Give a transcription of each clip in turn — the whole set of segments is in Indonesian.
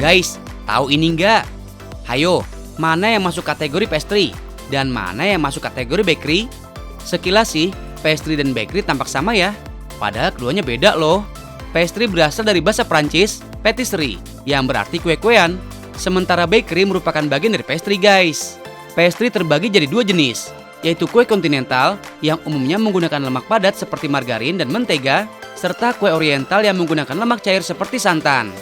Guys, tahu ini nggak? Hayo, mana yang masuk kategori pastry dan mana yang masuk kategori bakery? Sekilas sih, pastry dan bakery tampak sama ya. Padahal keduanya beda loh. Pastry berasal dari bahasa Prancis, patisserie, yang berarti kue-kuean. Sementara bakery merupakan bagian dari pastry guys. Pastry terbagi jadi dua jenis, yaitu kue kontinental yang umumnya menggunakan lemak padat seperti margarin dan mentega, serta kue oriental yang menggunakan lemak cair seperti santan.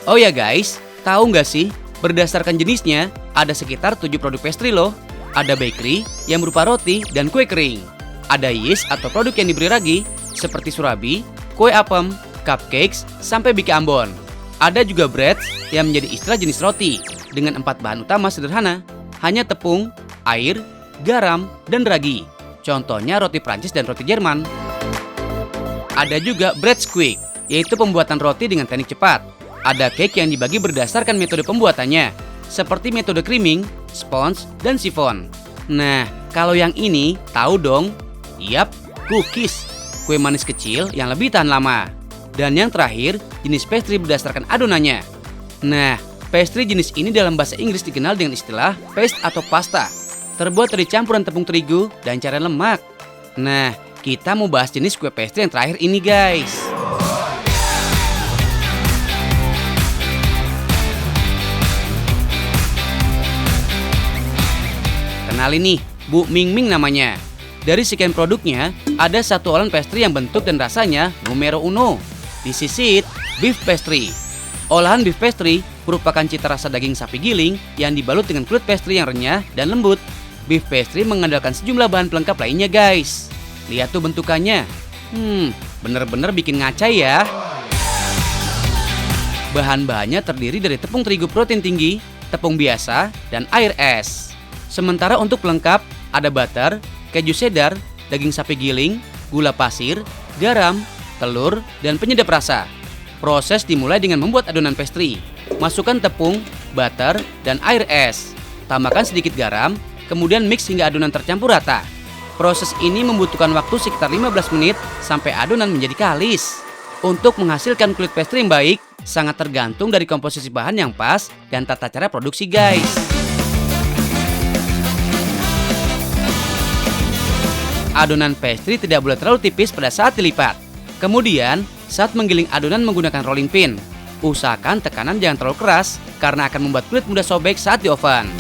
Oh ya guys, tahu nggak sih, berdasarkan jenisnya, ada sekitar 7 produk pastry loh. Ada bakery yang berupa roti dan kue kering. Ada yeast atau produk yang diberi ragi, seperti surabi, kue apem, cupcakes, sampai biki ambon. Ada juga bread yang menjadi istilah jenis roti, dengan 4 bahan utama sederhana, hanya tepung, air, garam, dan ragi. Contohnya roti Prancis dan roti Jerman. Ada juga bread squeak, yaitu pembuatan roti dengan teknik cepat. Ada cake yang dibagi berdasarkan metode pembuatannya, seperti metode creaming, sponge, dan chiffon. Nah, kalau yang ini, tahu dong? Yap, cookies, kue manis kecil yang lebih tahan lama. Dan yang terakhir, jenis pastry berdasarkan adonannya. Nah, pastry jenis ini dalam bahasa Inggris dikenal dengan istilah paste atau pasta, terbuat dari campuran tepung terigu dan cairan lemak. Nah, kita mau bahas jenis kue pastry yang terakhir ini guys. Kenalin nih, Bu Ming Ming namanya. Dari sekian produknya, ada satu olahan pastry yang bentuk dan rasanya numero uno. This is it, beef pastry. Olahan beef pastry merupakan cita rasa daging sapi giling yang dibalut dengan kulit pastry yang renyah dan lembut. Beef pastry mengandalkan sejumlah bahan pelengkap lainnya guys. Lihat tuh bentukannya. Bener-bener bikin ngaca ya. Bahan-bahannya terdiri dari tepung terigu protein tinggi, tepung biasa, dan air es. Sementara untuk pelengkap, ada butter, keju cheddar, daging sapi giling, gula pasir, garam, telur, dan penyedap rasa. Proses dimulai dengan membuat adonan pastry. Masukkan tepung, butter, dan air es. Tambahkan sedikit garam, kemudian mix hingga adonan tercampur rata. Proses ini membutuhkan waktu sekitar 15 menit sampai adonan menjadi kalis. Untuk menghasilkan kulit pastry yang baik, sangat tergantung dari komposisi bahan yang pas dan tata cara produksi guys. Adonan pastry tidak boleh terlalu tipis pada saat dilipat. Kemudian, saat menggiling adonan menggunakan rolling pin, usahakan tekanan jangan terlalu keras karena akan membuat kulit mudah sobek saat di oven.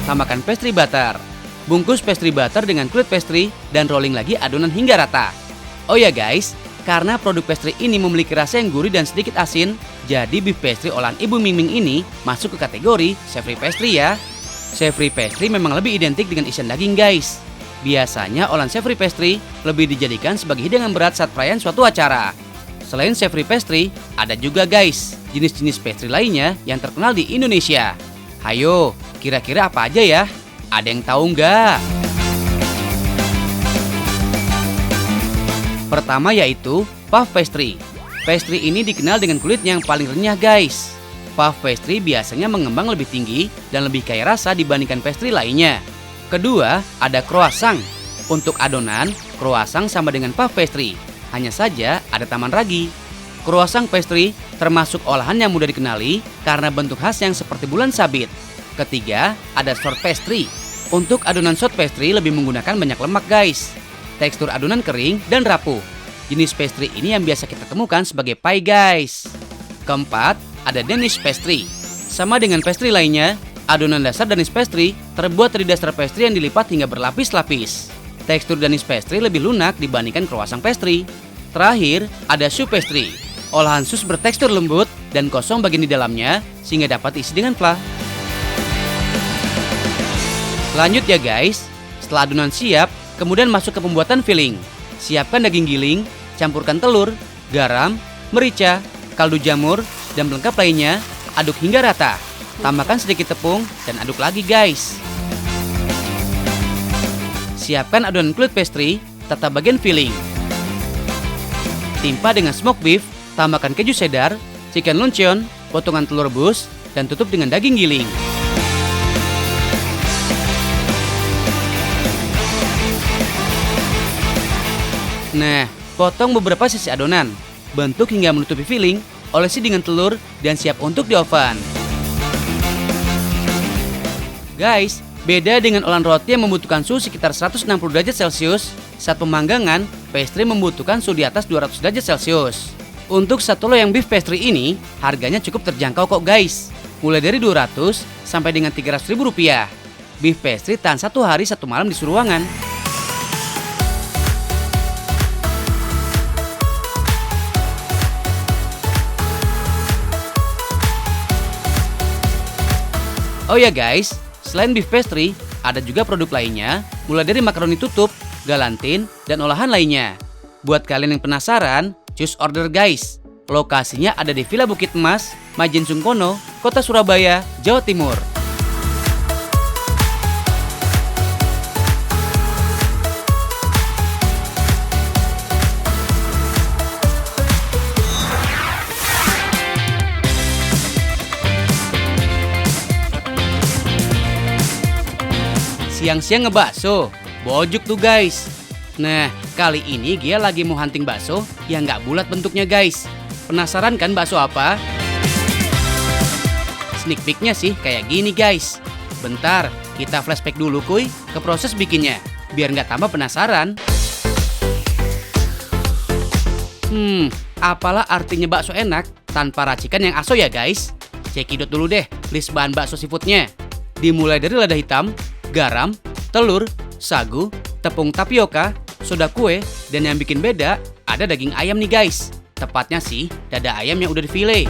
Tambahkan pastry butter. Bungkus pastry butter dengan kulit pastry dan rolling lagi adonan hingga rata. Oh ya guys, karena produk pastry ini memiliki rasa yang gurih dan sedikit asin, jadi beef pastry olahan Ibu Ming Ming ini masuk ke kategori savory pastry ya. Savory pastry memang lebih identik dengan isian daging guys. Biasanya olahan savory pastry lebih dijadikan sebagai hidangan berat saat perayaan suatu acara. Selain savory pastry, ada juga guys jenis-jenis pastry lainnya yang terkenal di Indonesia. Hayo, kira-kira apa aja ya? Ada yang tahu nggak? Pertama yaitu puff pastry. Pastry ini dikenal dengan kulitnya yang paling renyah guys. Puff pastry biasanya mengembang lebih tinggi dan lebih kaya rasa dibandingkan pastry lainnya. Kedua, ada croissant. Untuk adonan, croissant sama dengan puff pastry. Hanya saja ada taman ragi. Croissant pastry termasuk olahan yang mudah dikenali karena bentuk khas yang seperti bulan sabit. Ketiga, ada short pastry. Untuk adonan short pastry lebih menggunakan banyak lemak guys. Tekstur adonan kering dan rapuh. Jenis pastry ini yang biasa kita temukan sebagai pie guys. Keempat, ada Danish pastry. Sama dengan pastry lainnya, adonan dasar Danish pastry terbuat dari dasar pastry yang dilipat hingga berlapis-lapis. Tekstur Danish pastry lebih lunak dibandingkan croissant pastry. Terakhir, ada choux pastry. Olahan sus bertekstur lembut dan kosong bagian di dalamnya sehingga dapat diisi dengan flan. Lanjut ya guys, setelah adonan siap, kemudian masuk ke pembuatan filling. Siapkan daging giling, campurkan telur, garam, merica, kaldu jamur, dan pelengkap lainnya, aduk hingga rata. Tambahkan sedikit tepung dan aduk lagi guys. siapkan adonan kulit pastry, tata bagian filling. Timpa dengan smoked beef, tambahkan keju cheddar, chicken luncheon, potongan telur rebus, dan tutup dengan daging giling. Nah, potong beberapa sisi adonan, bentuk hingga menutupi filling, olesi dengan telur, dan siap untuk di oven. Guys, beda dengan olahan roti yang membutuhkan suhu sekitar 160 derajat Celcius, saat pemanggangan, pastry membutuhkan suhu di atas 200 derajat Celcius. Untuk satu loyang beef pastry ini, harganya cukup terjangkau kok guys. Mulai dari 200 sampai dengan 300 ribu rupiah. Beef pastry tahan 1 hari 1 malam di suhu ruangan. Oh ya guys, selain beef pastry, ada juga produk lainnya, mulai dari makaroni tutup, galantin, dan olahan lainnya. Buat kalian yang penasaran, choose order guys. Lokasinya ada di Villa Bukit Emas, Majen Sungkono, Kota Surabaya, Jawa Timur. Siang-siang ngebakso, bojuk tuh guys. Nah, kali ini Gia lagi mau hunting bakso yang nggak bulat bentuknya guys. Penasaran kan bakso apa? Sneak peeknya sih kayak gini guys. Bentar, kita flashback dulu kuy ke proses bikinnya, biar nggak tambah penasaran. Apalah artinya bakso enak tanpa racikan yang aso ya guys? Cekidot dulu deh list bahan bakso seafoodnya. Dimulai dari lada hitam, garam, telur, sagu, tepung tapioka, soda kue, dan yang bikin beda ada daging ayam nih guys. Tepatnya sih dada ayam yang udah difile.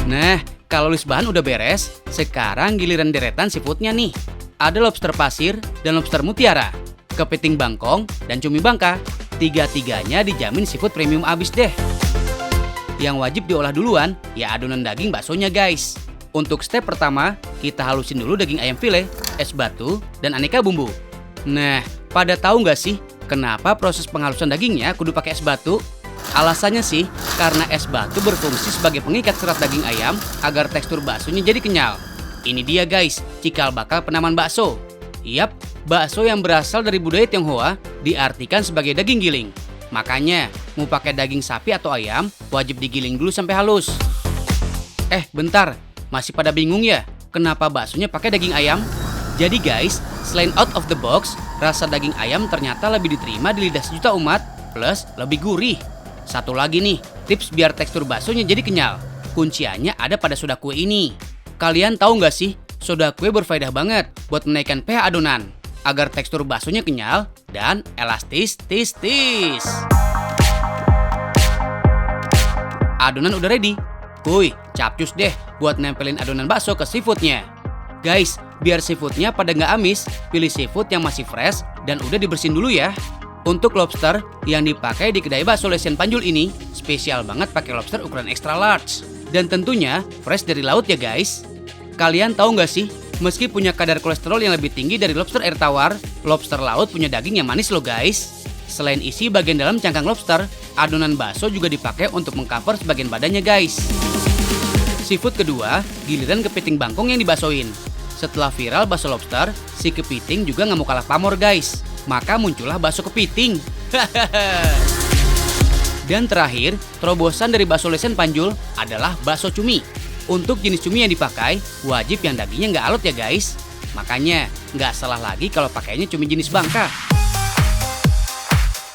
Nah, kalau list bahan udah beres, sekarang giliran deretan seafoodnya nih. Ada lobster pasir dan lobster mutiara, kepiting bangkong, dan cumi bangka. Tiga-tiganya dijamin seafood premium abis deh. Yang wajib diolah duluan ya adonan daging baksonya guys. Untuk step pertama, kita halusin dulu daging ayam file, es batu, dan aneka bumbu. Nah, pada tahu nggak sih kenapa proses penghalusan dagingnya kudu pakai es batu? Alasannya sih karena es batu berfungsi sebagai pengikat serat daging ayam agar tekstur baksonya jadi kenyal. Ini dia guys, cikal bakal penamaan bakso. Yap, bakso yang berasal dari budaya Tionghoa diartikan sebagai daging giling. Makanya, mau pakai daging sapi atau ayam, wajib digiling dulu sampai halus. Bentar. Masih pada bingung ya, kenapa baksonya pakai daging ayam? Jadi guys, selain out of the box, rasa daging ayam ternyata lebih diterima di lidah sejuta umat, plus lebih gurih. Satu lagi nih, tips biar tekstur baksonya jadi kenyal. Kunciannya ada pada soda kue ini. Kalian tahu nggak sih, soda kue berfaedah banget buat menaikkan pH adonan, agar tekstur baksonya kenyal dan elastis. Adonan udah ready. Kuy, capcus deh buat nempelin adonan bakso ke seafoodnya. Guys, biar seafoodnya pada nggak amis, pilih seafood yang masih fresh dan udah dibersihin dulu ya. Untuk lobster yang dipakai di kedai bakso Lesian Panjul ini, spesial banget pakai lobster ukuran extra large. Dan tentunya fresh dari laut ya guys. Kalian tahu nggak sih, meski punya kadar kolesterol yang lebih tinggi dari lobster air tawar, lobster laut punya daging yang manis loh guys. Selain isi bagian dalam cangkang lobster, adonan bakso juga dipakai untuk mengcover sebagian badannya guys. Seafood kedua, giliran kepiting bangkong yang dibasoin. Setelah viral bakso lobster, si kepiting juga nggak mau kalah pamor guys. Maka muncullah bakso kepiting. Dan terakhir, terobosan dari bakso Lesian Panjul adalah bakso cumi. Untuk jenis cumi yang dipakai, wajib yang dagingnya nggak alot ya guys. Makanya, nggak salah lagi kalau pakainya cumi jenis bangka.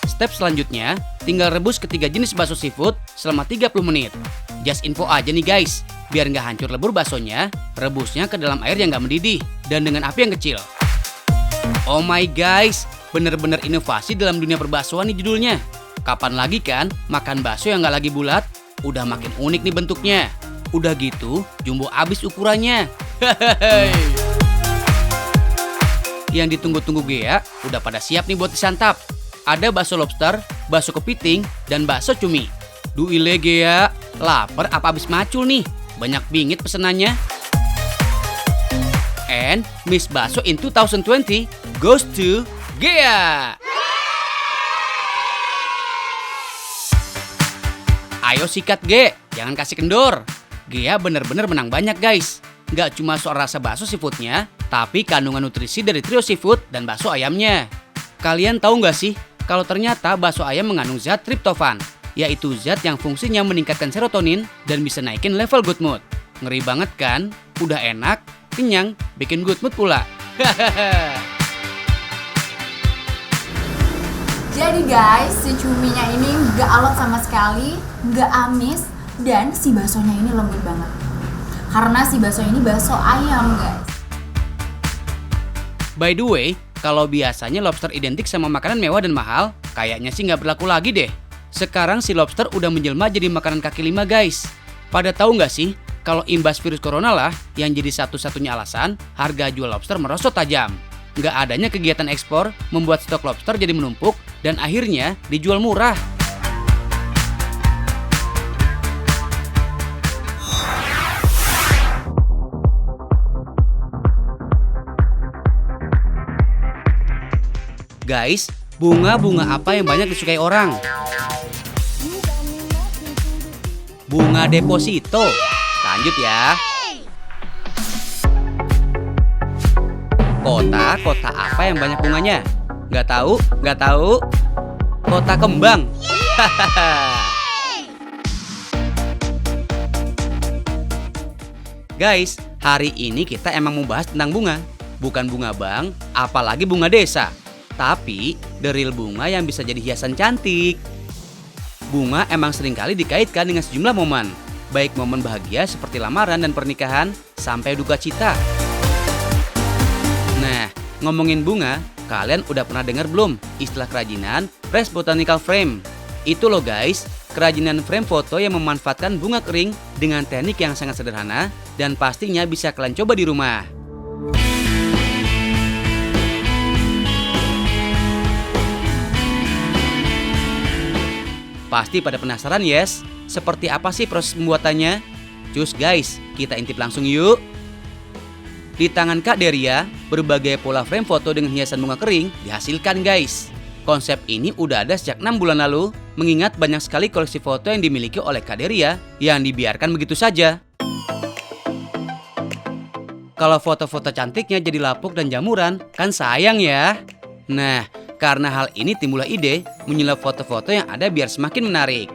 Step selanjutnya, tinggal rebus ketiga jenis bakso seafood selama 30 menit. Just info aja nih guys, biar nggak hancur lebur baksonya, rebusnya ke dalam air yang nggak mendidih dan dengan api yang kecil. Oh my guys, bener-bener inovasi dalam dunia perbaksoan nih judulnya. Kapan lagi kan makan bakso yang nggak lagi bulat? Udah makin unik nih bentuknya. Udah gitu, jumbo abis ukurannya. Yang ditunggu-tunggu Gea udah pada siap nih buat disantap. Ada bakso lobster, bakso kepiting, dan bakso cumi. Duile Gea, lapar apa abis macul nih? Banyak bingit pesenannya. And Miss Bakso in 2020 goes to Gea! Ayo sikat Ge, jangan kasih kendor. Gea bener-bener menang banyak guys. Nggak cuma soal rasa bakso seafoodnya, tapi kandungan nutrisi dari trio seafood dan bakso ayamnya. Kalian tahu nggak sih, kalau ternyata bakso ayam mengandung zat triptofan, yaitu zat yang fungsinya meningkatkan serotonin dan bisa naikin level good mood. Ngeri banget kan? Udah enak, kenyang, bikin good mood pula. Jadi guys, si cuminya ini nggak alot sama sekali, nggak amis, dan si baksonya ini lembut banget. Karena si bakso ini bakso ayam guys. By the way, kalau biasanya lobster identik sama makanan mewah dan mahal, kayaknya sih nggak berlaku lagi deh. Sekarang si lobster udah menjelma jadi makanan kaki lima guys. Pada tahu nggak sih, kalau imbas virus corona lah yang jadi satu-satunya alasan harga jual lobster merosot tajam. Nggak adanya kegiatan ekspor membuat stok lobster jadi menumpuk dan akhirnya dijual murah. Guys, bunga-bunga apa yang banyak disukai orang? Bunga deposito. Lanjut ya. Kota apa yang banyak bunganya? Nggak tahu. Kota kembang. Guys, hari ini kita emang mau bahas tentang bunga. Bukan bunga bank, apalagi bunga desa. Tapi, the real bunga yang bisa jadi hiasan cantik. Bunga emang seringkali dikaitkan dengan sejumlah momen. Baik momen bahagia seperti lamaran dan pernikahan, sampai duka cita. Nah, ngomongin bunga, kalian udah pernah dengar belum istilah kerajinan Press Botanical Frame? Itu loh guys, kerajinan frame foto yang memanfaatkan bunga kering dengan teknik yang sangat sederhana dan pastinya bisa kalian coba di rumah. Pasti pada penasaran yes? Seperti apa sih proses pembuatannya? Cus guys, kita intip langsung yuk. Di tangan Kak Deria, berbagai pola frame foto dengan hiasan bunga kering dihasilkan guys. Konsep ini udah ada sejak 6 bulan lalu, mengingat banyak sekali koleksi foto yang dimiliki oleh Kak Deria yang dibiarkan begitu saja. Kalau foto-foto cantiknya jadi lapuk dan jamuran, kan sayang ya. Nah, karena hal ini timbullah ide menyulap foto-foto yang ada biar semakin menarik.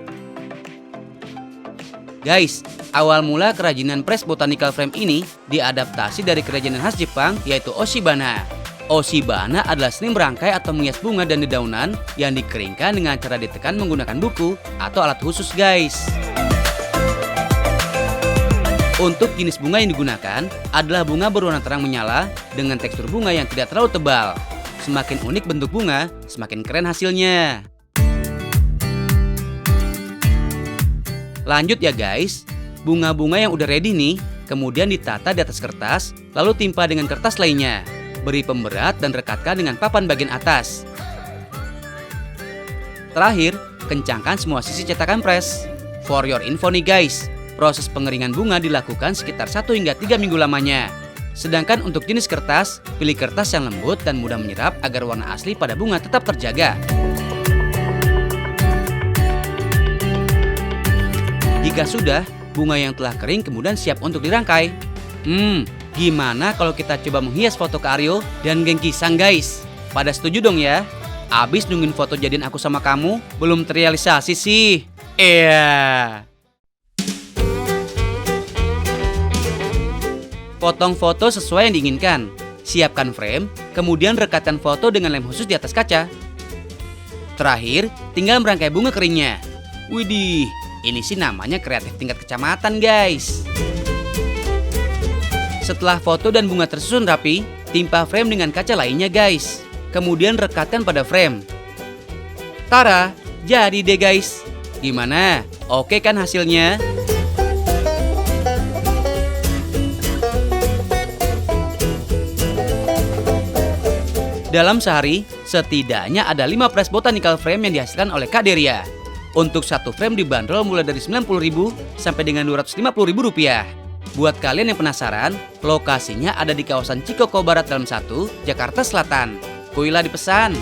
Guys, awal mula kerajinan Press Botanical Frame ini diadaptasi dari kerajinan khas Jepang yaitu Oshibana. Oshibana adalah seni merangkai atau menghias bunga dan dedaunan yang dikeringkan dengan cara ditekan menggunakan buku atau alat khusus guys. Untuk jenis bunga yang digunakan adalah bunga berwarna terang menyala dengan tekstur bunga yang tidak terlalu tebal. Semakin unik bentuk bunga, semakin keren hasilnya. Lanjut ya guys, bunga-bunga yang udah ready nih, kemudian ditata di atas kertas, lalu timpa dengan kertas lainnya. Beri pemberat dan rekatkan dengan papan bagian atas. Terakhir, kencangkan semua sisi cetakan press. For your info nih guys, proses pengeringan bunga dilakukan sekitar 1 hingga 3 minggu lamanya. Sedangkan untuk jenis kertas, pilih kertas yang lembut dan mudah menyerap agar warna asli pada bunga tetap terjaga. Jika sudah, bunga yang telah kering kemudian siap untuk dirangkai. Gimana kalau kita coba menghias foto Kak Aryo dan geng Kisang guys? Pada setuju dong ya? Abis nungguin foto jadian aku sama kamu, belum terrealisasi sih. Potong foto sesuai yang diinginkan. Siapkan frame, kemudian rekatkan foto dengan lem khusus di atas kaca. Terakhir, tinggal merangkai bunga keringnya. Widih, ini sih namanya kreatif tingkat kecamatan guys. Setelah foto dan bunga tersusun rapi, timpa frame dengan kaca lainnya guys. Kemudian rekatkan pada frame. Tara, jadi deh guys. Gimana? Oke kan hasilnya? Dalam sehari, setidaknya ada 5 press botanical frame yang dihasilkan oleh Kak Deria. Untuk satu frame dibanderol mulai dari Rp90.000 sampai dengan Rp250.000. Buat kalian yang penasaran, lokasinya ada di kawasan Cikoko Barat Dalam 1, Jakarta Selatan. kuilah dipesan.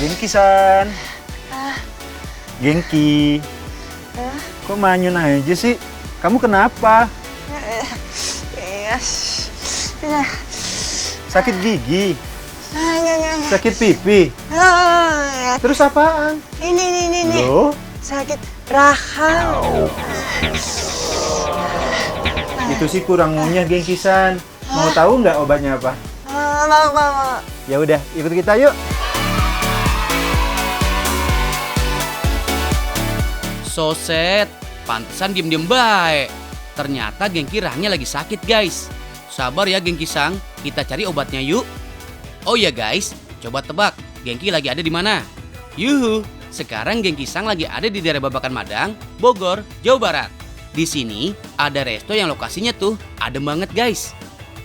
Genki-san. Genki. Kok manyun aja sih? Kamu kenapa? Sakit gigi? Sakit pipi? Terus apaan? Ini. Loh? Sakit rahang. Itu sih kurang ngunyah, Genki-san. Mau tahu nggak obatnya apa? Mau. Ya udah, ikut kita yuk. So sad, pantesan diem-diem baik. Ternyata Genki rahangnya lagi sakit guys. Sabar ya Genki Sang, kita cari obatnya yuk. Oh ya guys, coba tebak, Genki lagi ada di mana? Yuhu, sekarang Genki Sang lagi ada di daerah Babakan Madang, Bogor, Jawa Barat. Di sini ada resto yang lokasinya tuh adem banget guys.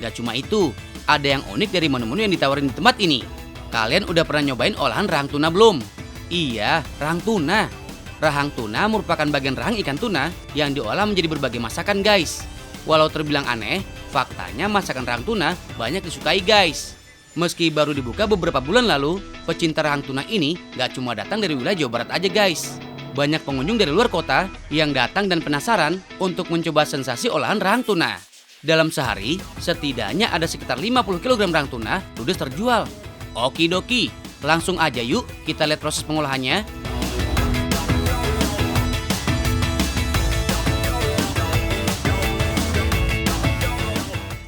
Gak cuma itu, ada yang unik dari menu-menu yang ditawarin di tempat ini. Kalian udah pernah nyobain olahan rahang tuna belum? Iya, rahang tuna. Rahang tuna merupakan bagian rahang ikan tuna yang diolah menjadi berbagai masakan guys. Walau terbilang aneh, faktanya masakan rahang tuna banyak disukai guys. Meski baru dibuka beberapa bulan lalu, pecinta rahang tuna ini gak cuma datang dari wilayah Jawa Barat aja guys. Banyak pengunjung dari luar kota yang datang dan penasaran untuk mencoba sensasi olahan rahang tuna. Dalam sehari, setidaknya ada sekitar 50 kg rahang tuna ludes terjual. Okidoki, langsung aja yuk kita lihat proses pengolahannya.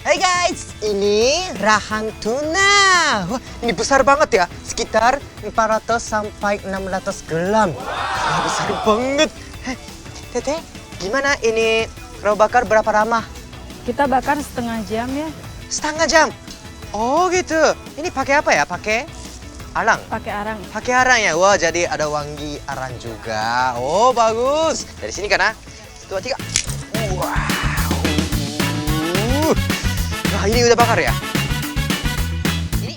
Hai guys, ini rahang tuna. Wah, ini besar banget ya, sekitar 400 sampai 600 gram. Wah, besar banget. Teteh, gimana ini raw bakar berapa lama? Kita bakar setengah jam ya, Setengah jam. Oh gitu. Ini pakai apa ya? Pakai arang. pakai arang. Pakai arang ya. Wah, jadi ada wangi arang juga. Oh, bagus. Dari sini kan? 2, 3. Wow. Nah, ini udah bakar ya? Ini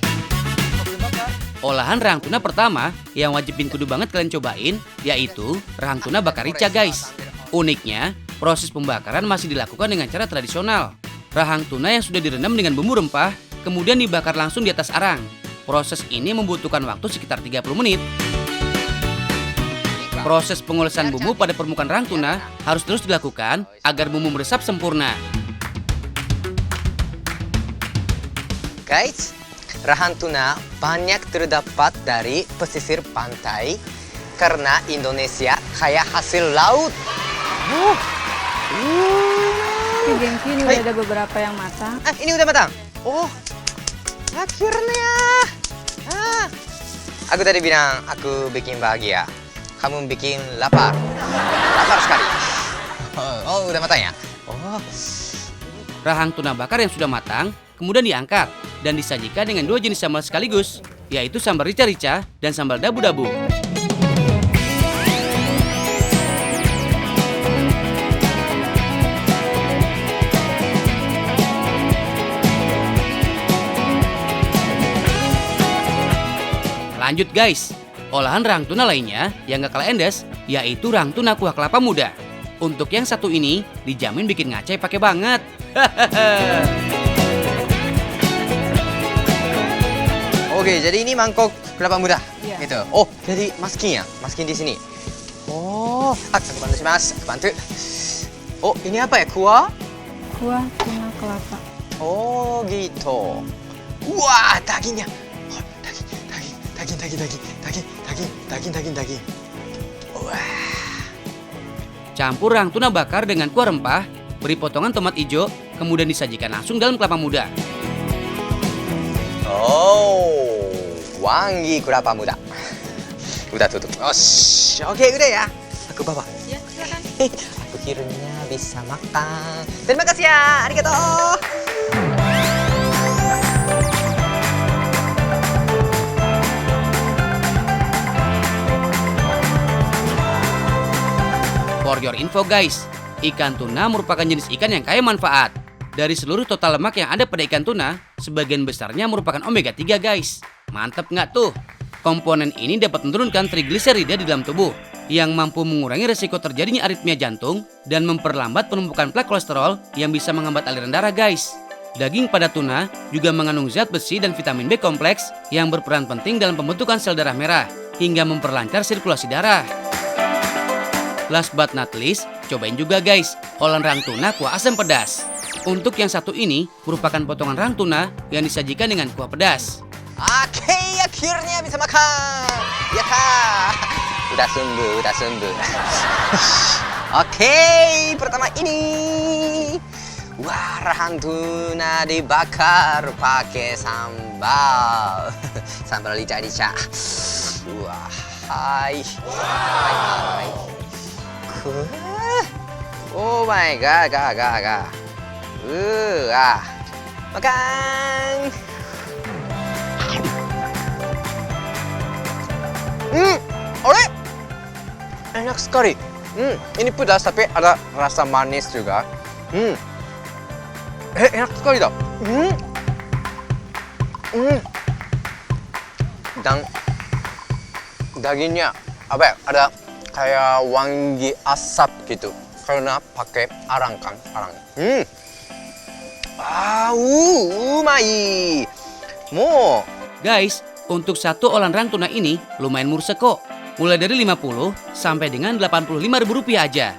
belum bakar. Olahan rahang tuna pertama yang wajibin kudu banget kalian cobain yaitu rahang tuna bakar rica guys. Uniknya, proses pembakaran masih dilakukan dengan cara tradisional. Rahang tuna yang sudah direndam dengan bumbu rempah kemudian dibakar langsung di atas arang. Proses ini membutuhkan waktu sekitar 30 menit. Proses pengolahan bumbu pada permukaan rahang tuna harus terus dilakukan agar bumbu meresap sempurna. Guys, rahang tuna banyak terdapat dari pesisir pantai karena Indonesia kaya hasil laut. Ini Genki ini Hai. udah ada beberapa yang matang. Ini udah matang? Oh, akhirnya. Aku tadi bilang aku bikin bahagia. Kamu bikin lapar. Lapar sekali. Oh, udah matang ya? Oh, Rahang tuna bakar yang sudah matang kemudian diangkat dan disajikan dengan 2 jenis sambal sekaligus, yaitu sambal rica-rica dan sambal dabu-dabu. Lanjut guys, olahan rahang tuna lainnya yang gak kalah endes yaitu rahang tuna kuah kelapa muda. Untuk yang satu ini dijamin bikin ngacai pakai banget. oke, jadi ini mangkok kelapa muda. Iya. Gitu. Oh, jadi masking ya? Masking di sini. Oh, aku bantu sih mas. Aku bantu. Oh, ini apa ya? Kuah? Kuah tuna kelapa. Oh, gitu. Wah, dagingnya. Oh, daging. Wah. Campur rahang tuna bakar dengan kuah rempah, beri potongan tomat hijau, kemudian disajikan langsung dalam kelapa muda. Oh, wangi kelapa muda. Udah tutup. Oh, oke, udah ya. Aku bawa. Ya, silakan. Akhirnya bisa makan. Terima kasih ya. Arigato. For your info guys, ikan tuna merupakan jenis ikan yang kaya manfaat. Dari seluruh total lemak yang ada pada ikan tuna, sebagian besarnya merupakan omega 3 guys. Mantep nggak tuh? Komponen ini dapat menurunkan trigliserida di dalam tubuh, yang mampu mengurangi resiko terjadinya aritmia jantung dan memperlambat penumpukan plak kolesterol yang bisa menghambat aliran darah guys. Daging pada tuna juga mengandung zat besi dan vitamin B kompleks yang berperan penting dalam pembentukan sel darah merah, hingga memperlancar sirkulasi darah. Last but not least, cobain juga guys, olahan rahang tuna kuah asam pedas. Untuk yang satu ini merupakan potongan rahang tuna yang disajikan dengan kuah pedas. Oke, akhirnya bisa makan. Ya kak. Udah sembuh. Oke, pertama ini. Wah, rahang tuna dibakar pakai sambal. Sambal rica-rica. Wah, hai. Oh my god, gak. Makan. Oleh. Enak sekali. Ini pedas tapi ada rasa manis juga. Enak sekali dah. Dan dagingnya apa ya? Ada kayak wangi asap gitu karena pakai arang kan, arang. Umai. Mo. Guys, untuk satu olahan rahang tuna ini lumayan murah kok. Mulai dari 50 sampai dengan 85.000 rupiah aja.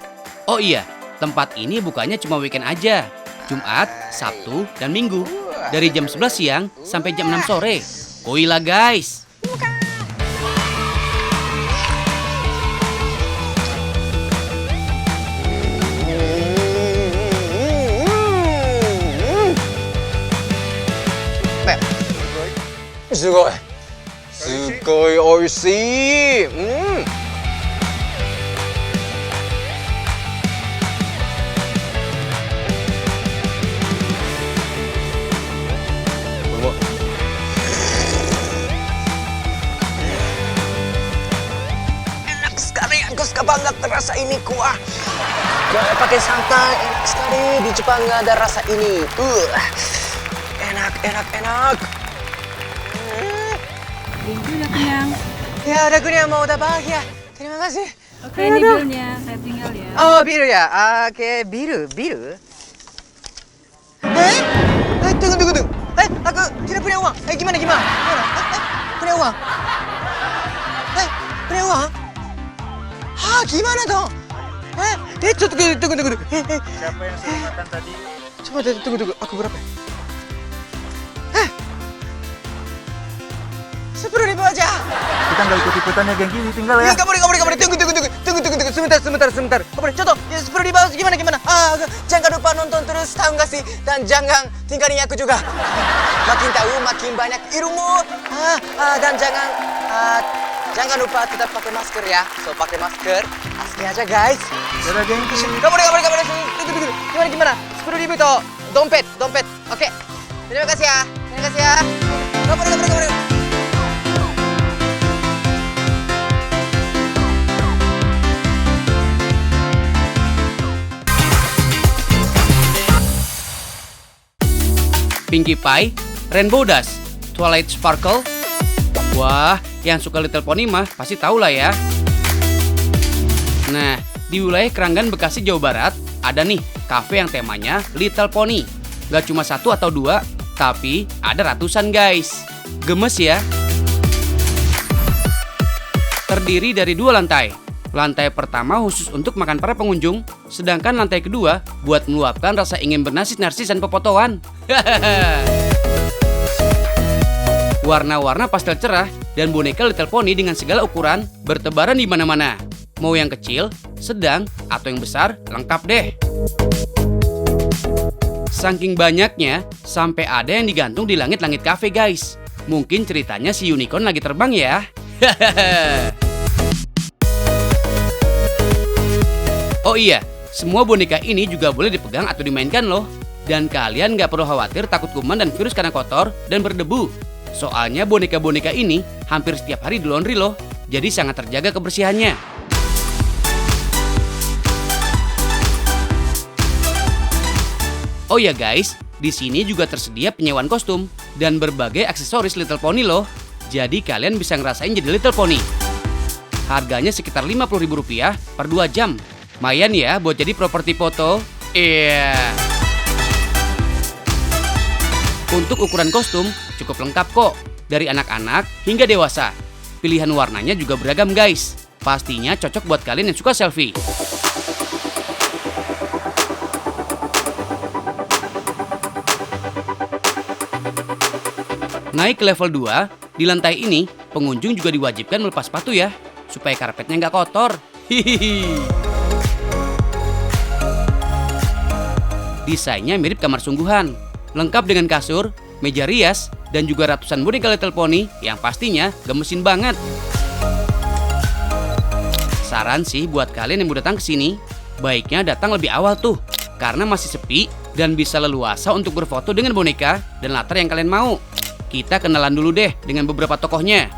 Oh iya, tempat ini bukanya cuma weekend aja. Jumat, Sabtu, dan Minggu. Dari jam 11 siang sampai jam 6 sore. Koi lah guys. Sugoi oishii. Enak sekali, aku suka banget rasa ini kuah. Gak pakai santan, enak sekali. Di Jepang gak ada rasa ini. Enak. Genki udah kenyang. Ya udah kenyang, mau udah bahagia. Terima kasih. Oke, ini bilnya. Saya tinggal ya. Oh, biru ya? Oke, biru. Tunggu. Aku tidak punya uang. Gimana? Punya uang? Punya uang? Gimana dong? Tunggu. Siapa yang suruh makan tadi? Coba tunggu. Aku berapa? 10.000 aja. Kita nggak ikut-ikutan ya, Genki. Tinggal ya. Nggak boleh. Tunggu. Sebentar. Contoh, 10.000 gimana? Jangan lupa nonton terus, tahu nggak sih? Dan jangan tinggalin aku juga. Makin tahu, makin banyak ilmu. Dan jangan lupa tetap pakai masker ya. So, pakai masker. Asli aja, guys. Dadah, Genki. Nggak boleh. Tunggu. Gimana? 10.000 itu dompet. Oke. Terima kasih ya. Nggak boleh. Pinkie Pie, Rainbow Dash, Twilight Sparkle. Wah, yang suka Little Pony mah pasti tahu lah ya. Nah, di wilayah Keranggan, Bekasi, Jawa Barat, ada nih kafe yang temanya Little Pony. Gak cuma 1 atau 2, tapi ada ratusan guys. Gemes ya. Terdiri dari 2 lantai. Lantai pertama khusus untuk makan para pengunjung, sedangkan lantai kedua buat meluapkan rasa ingin bernarsis-narsis dan pepotoan. Warna-warna pastel cerah dan boneka Little Pony dengan segala ukuran bertebaran di mana-mana. Mau yang kecil, sedang, atau yang besar, lengkap deh. Saking banyaknya, sampai ada yang digantung di langit-langit kafe guys. Mungkin ceritanya si unicorn lagi terbang ya. Oh iya, semua boneka ini juga boleh dipegang atau dimainkan loh. Dan kalian gak perlu khawatir takut kuman dan virus karena kotor dan berdebu. Soalnya boneka-boneka ini hampir setiap hari di laundry loh. Jadi sangat terjaga kebersihannya. Oh ya guys, di sini juga tersedia penyewaan kostum dan berbagai aksesoris Little Pony loh. Jadi kalian bisa ngerasain jadi Little Pony. Harganya sekitar Rp50.000 per 2 jam. Lumayan ya buat jadi properti foto. Iya. Untuk ukuran kostum cukup lengkap kok. Dari anak-anak hingga dewasa. Pilihan warnanya juga beragam guys. Pastinya cocok buat kalian yang suka selfie. Naik ke level 2, di lantai ini pengunjung juga diwajibkan melepas sepatu ya, supaya karpetnya nggak kotor. Hihihi. Desainnya mirip kamar sungguhan, lengkap dengan kasur, meja rias, dan juga ratusan boneka Little Pony yang pastinya gemesin banget. Saran sih buat kalian yang mau datang ke sini, baiknya datang lebih awal tuh, karena masih sepi dan bisa leluasa untuk berfoto dengan boneka dan latar yang kalian mau. Kita kenalan dulu deh dengan beberapa tokohnya.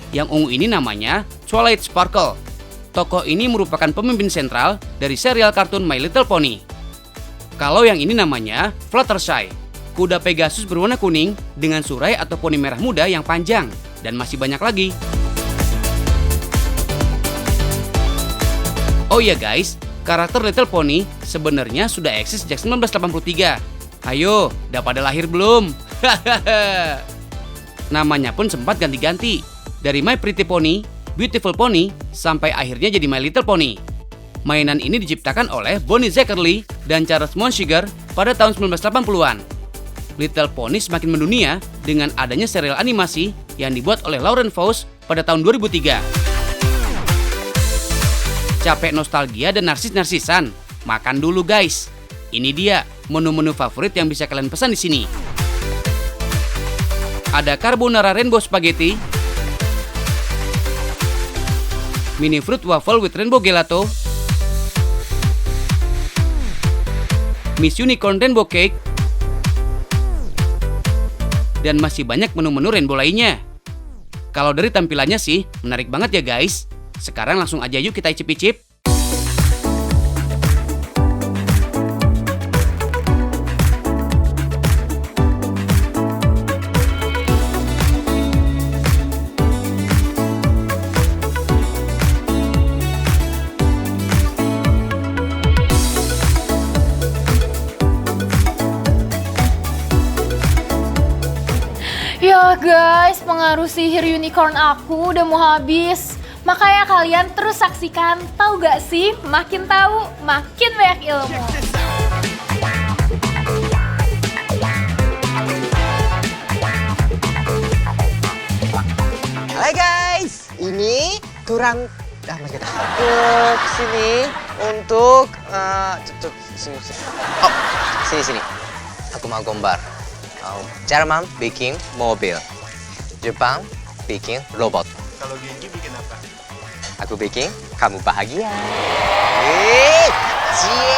Yang ungu ini namanya Twilight Sparkle. Tokoh ini merupakan pemimpin sentral dari serial kartun My Little Pony. Kalau yang ini namanya Fluttershy. Kuda Pegasus berwarna kuning dengan surai atau poni merah muda yang panjang. Dan masih banyak lagi. Oh iya guys, karakter Little Pony sebenarnya sudah eksis sejak 1983. Ayo, udah pada lahir belum? Namanya pun sempat ganti-ganti. Dari My Pretty Pony, Beautiful Pony, sampai akhirnya jadi My Little Pony. Mainan ini diciptakan oleh Bonnie Zackerly dan Charles Monsiger pada tahun 1980-an. Little Pony semakin mendunia dengan adanya serial animasi yang dibuat oleh Lauren Faust pada tahun 2003. Capek nostalgia dan narsis-narsisan? Makan dulu guys. Ini dia menu-menu favorit yang bisa kalian pesan di sini. Ada carbonara rainbow spaghetti, mini fruit waffle with rainbow gelato, Miss Unicorn rainbow cake, dan masih banyak menu-menu rainbow lainnya. Kalau dari tampilannya sih menarik banget ya guys. Sekarang langsung aja yuk kita icip-icip. Ya guys, pengaruh sihir unicorn aku udah mau habis. Makanya kalian terus saksikan, tahu gak sih? Makin tahu, makin banyak ilmu. Hai guys, ini kurang sini untuk sini. Oh, sini. Aku mau gambar. Jerman bikin mobil, Jepang bikin robot. Kalau Genji bikin apa? Aku bikin kamu bahagia. Cie.